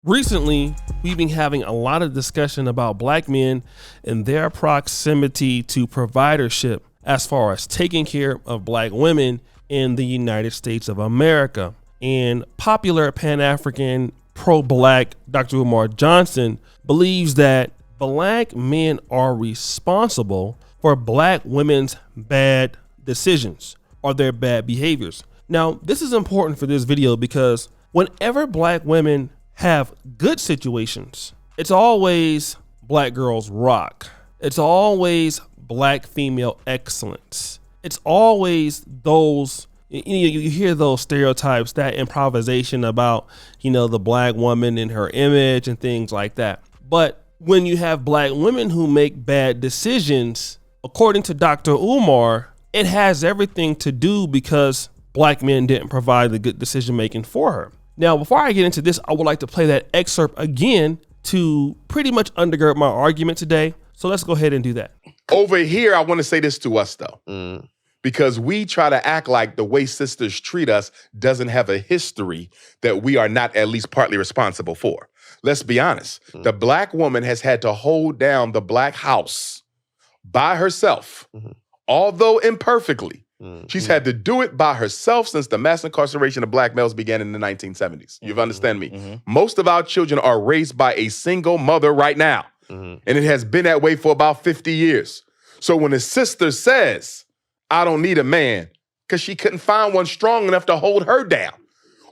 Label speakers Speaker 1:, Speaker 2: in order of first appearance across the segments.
Speaker 1: Recently, we've been having a lot of discussion about black men and their proximity to providership as far as taking care of black women in the United States of America. And popular Pan-African pro-black Dr. Umar Johnson believes that black men are responsible for black women's bad decisions or their bad behaviors. Now, this is important for this video because whenever black women have good situations, it's always black girls rock. It's always black female excellence. It's always those, you hear those stereotypes, that improvisation about, the black woman and her image and things like that. But when you have black women who make bad decisions, according to Dr. Umar, it has everything to do because black men didn't provide the good decision making for her. Now, before I get into this, I would like to play that excerpt again to pretty much undergird my argument today. So let's go ahead and do that.
Speaker 2: Over here, I want to say this to us, though, because we try to act like the way sisters treat us doesn't have a history that we are not at least partly responsible for. Let's be honest. The black woman has had to hold down the black house by herself, although imperfectly. She's had to do it by herself since the mass incarceration of black males began in the 1970s. You understand me? Most of our children are raised by a single mother right now. And it has been that way for about 50 years. So when a sister says, I don't need a man, because she couldn't find one strong enough to hold her down.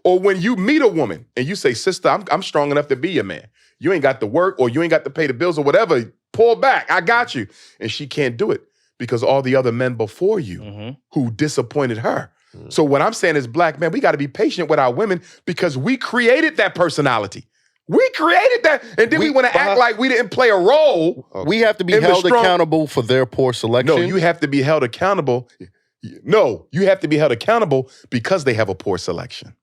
Speaker 2: Or when you meet a woman and you say, sister, I'm strong enough to be your man. You ain't got to work or you ain't got to pay the bills or whatever. Pull back. I got you. And she can't do it because all the other men before you who disappointed her. So what I'm saying is, black men, we got to be patient with our women because we created that personality. We created that, and then we want to act like we didn't play a role.
Speaker 3: We have to be held accountable for their poor selection.
Speaker 2: No, you have to be held accountable. No, you have to be held accountable because they have a poor selection.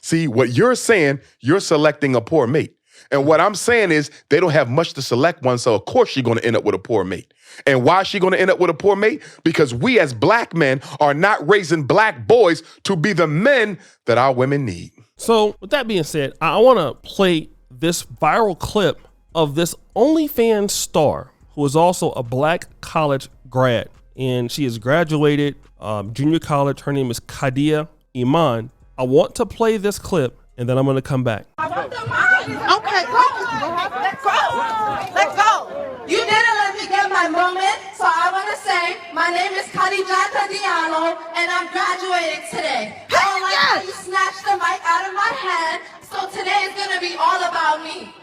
Speaker 2: See, what you're saying, you're selecting a poor mate. And what I'm saying is they don't have much to select one, so of course she's going to end up with a poor mate. And why is she going to end up with a poor mate? Because we as black men are not raising black boys to be the men that our women need.
Speaker 1: So with that being said, I want to play this viral clip of this OnlyFans star who is also a black college grad. And she has graduated junior college. Her name is Kadia Iman. I want to play this clip and then I'm going to come back.
Speaker 4: Okay, let's go. You didn't let me get my moment, so I want to say my name is Khadija Diallo, and I'm graduating today. I don't like how you snatched the mic out of my hand, so today is going to be all about me.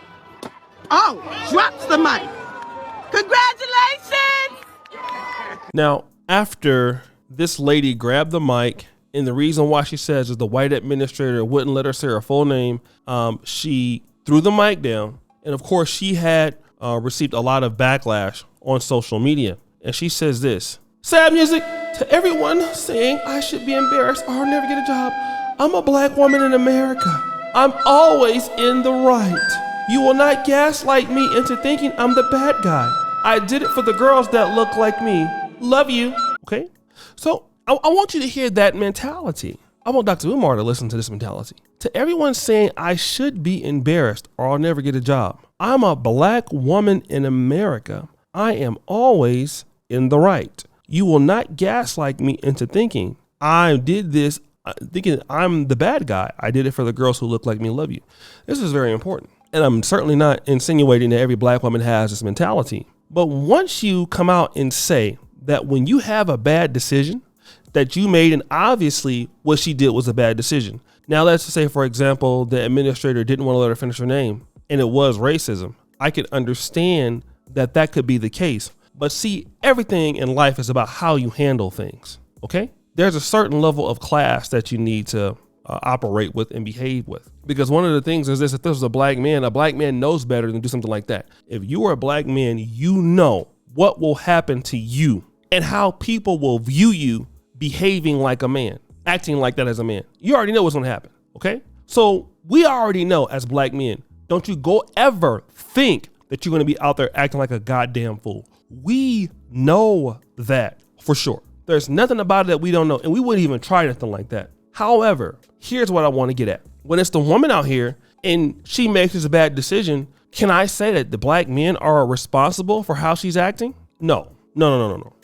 Speaker 5: Oh, drops the mic. Congratulations!
Speaker 1: Now, after this lady grabbed the mic, and the reason why she says is the white administrator wouldn't let her say her full name, she threw the mic down. And of course, she had received a lot of backlash on social media. And she says this: sad music to everyone saying I should be embarrassed or never get a job. I'm a black woman in America. I'm always in the right. You will not gaslight me into thinking I'm the bad guy. I did it for the girls that look like me. Love you. Okay. So I want you to hear that mentality. I want Dr. Umar to listen to this mentality. To everyone saying I should be embarrassed or I'll never get a job. I'm a black woman in America. I am always in the right. You will not gaslight me into thinking I did this, thinking I'm the bad guy. I did it for the girls who look like me, love you. This is very important. And I'm certainly not insinuating that every black woman has this mentality. But once you come out and say that when you have a bad decision that you made, and obviously what she did was a bad decision. Now let's say, for example, the administrator didn't want to let her finish her name and it was racism. I could understand that that could be the case. But see, everything in life is about how you handle things, okay? There's a certain level of class that you need to operate with and behave with. Because one of the things is this: if this was a black man knows better than do something like that. If you are a black man, you know what will happen to you and how people will view you behaving like a man, acting like that as a man. You already know what's going to happen, okay? So we already know as black men, don't you go ever think that you're going to be out there acting like a goddamn fool. We know that for sure. There's nothing about it that we don't know, and we wouldn't even try anything like that. However, here's what I want to get at. When it's the woman out here and she makes this bad decision, can I say that the black men are responsible for how she's acting? No.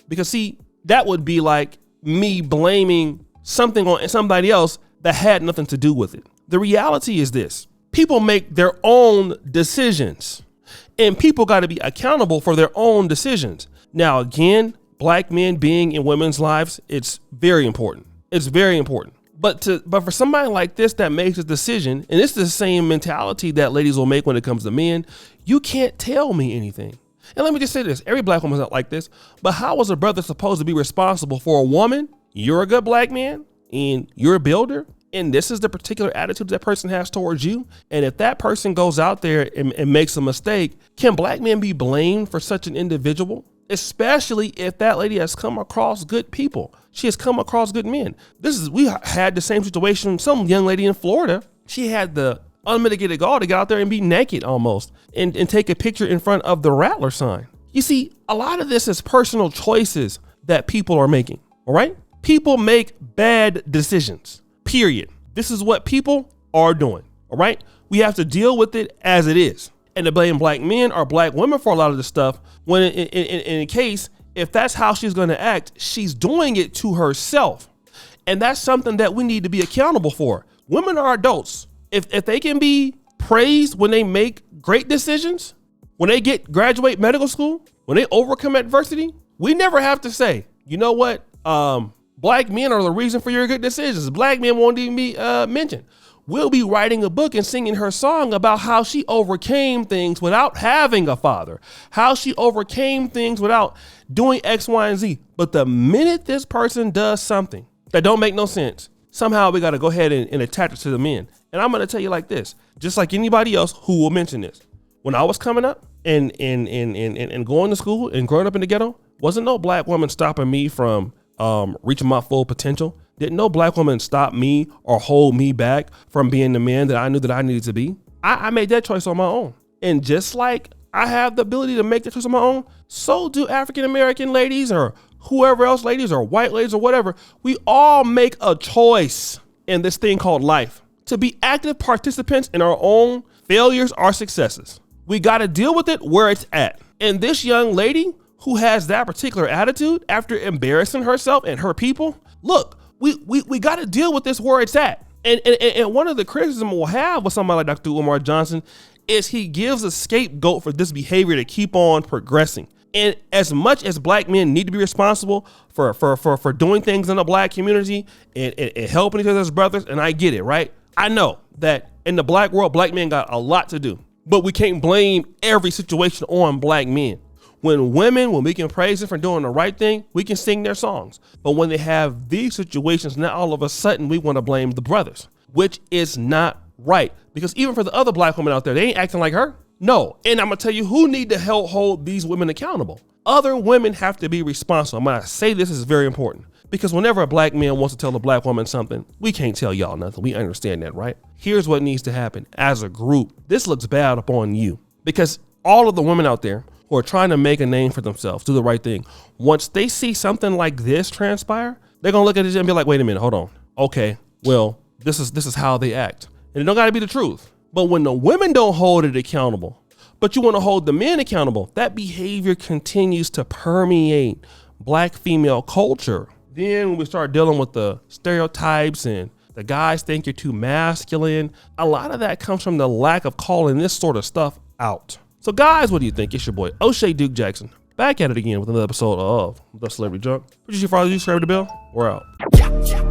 Speaker 1: Because see, that would be like me blaming something on somebody else that had nothing to do with it. The reality is this: people make their own decisions, and people got to be accountable for their own decisions. Now, again, black men being in women's lives, it's very important. It's very important. But for somebody like this that makes a decision, and it's the same mentality that ladies will make when it comes to men, you can't tell me anything. And let me just say this: every black woman's not like this, but how is a brother supposed to be responsible for a woman? You're a good black man, and you're a builder, and this is the particular attitude that person has towards you. And if that person goes out there and makes a mistake, can black men be blamed for such an individual? Especially if that lady has come across good people. She has come across good men. We had the same situation. Some young lady in Florida, she had the unmitigated gall to get out there and be naked almost and take a picture in front of the Rattler sign. You see, a lot of this is personal choices that people are making, all right? People make bad decisions, period. This is what people are doing, all right? We have to deal with it as it is. And to blame black men or black women for a lot of this stuff, when in a case, if that's how she's going to act, she's doing it to herself. And that's something that we need to be accountable for. Women are adults. If they can be praised when they make great decisions, when they graduate medical school, when they overcome adversity, we never have to say, you know what, black men are the reason for your good decisions. Black men won't even be mentioned. We'll be writing a book and singing her song about how she overcame things without having a father, how she overcame things without doing X, Y, and Z. But the minute this person does something that don't make no sense, somehow we got to go ahead and attach it to the men. And I'm going to tell you like this, just like anybody else who will mention this. When I was coming up and going to school and growing up in the ghetto, wasn't no black woman stopping me from reaching my full potential. Didn't no black woman stop me or hold me back from being the man that I knew that I needed to be. I made that choice on my own. And just like I have the ability to make that choice on my own, so do African-American ladies or whoever else ladies or white ladies or whatever. We all make a choice in this thing called life to be active participants in our own failures or successes. We got to deal with it where it's at. And this young lady who has that particular attitude after embarrassing herself and her people, look, we got to deal with this where it's at. And one of the criticism we'll have with somebody like Dr. Umar Johnson is he gives a scapegoat for this behavior to keep on progressing. And as much as black men need to be responsible for doing things in the black community and helping each other as brothers, and I get it, right? I know that in the black world, black men got a lot to do, but we can't blame every situation on black men. When we can praise them for doing the right thing, we can sing their songs. But when they have these situations, now all of a sudden we want to blame the brothers, which is not right. Because even for the other black women out there, they ain't acting like her. No. And I'm going to tell you who need to help hold these women accountable. Other women have to be responsible. I'm going to say this is very important. Because whenever a black man wants to tell a black woman something, we can't tell y'all nothing. We understand that, right? Here's what needs to happen. As a group, this looks bad upon you. Because all of the women out there who are trying to make a name for themselves, do the right thing, once they see something like this transpire, they're going to look at it and be like, wait a minute, hold on. Okay, well, this is how they act. And it don't got to be the truth. But when the women don't hold it accountable, but you want to hold the men accountable, that behavior continues to permeate black female culture. Then when we start dealing with the stereotypes and the guys think you're too masculine, a lot of that comes from the lack of calling this sort of stuff out. So guys, what do you think? It's your boy, O'Shea Duke Jackson, back at it again with another episode of The Celebrity Junk. Appreciate you for all you, subscribe to the bell. We're out.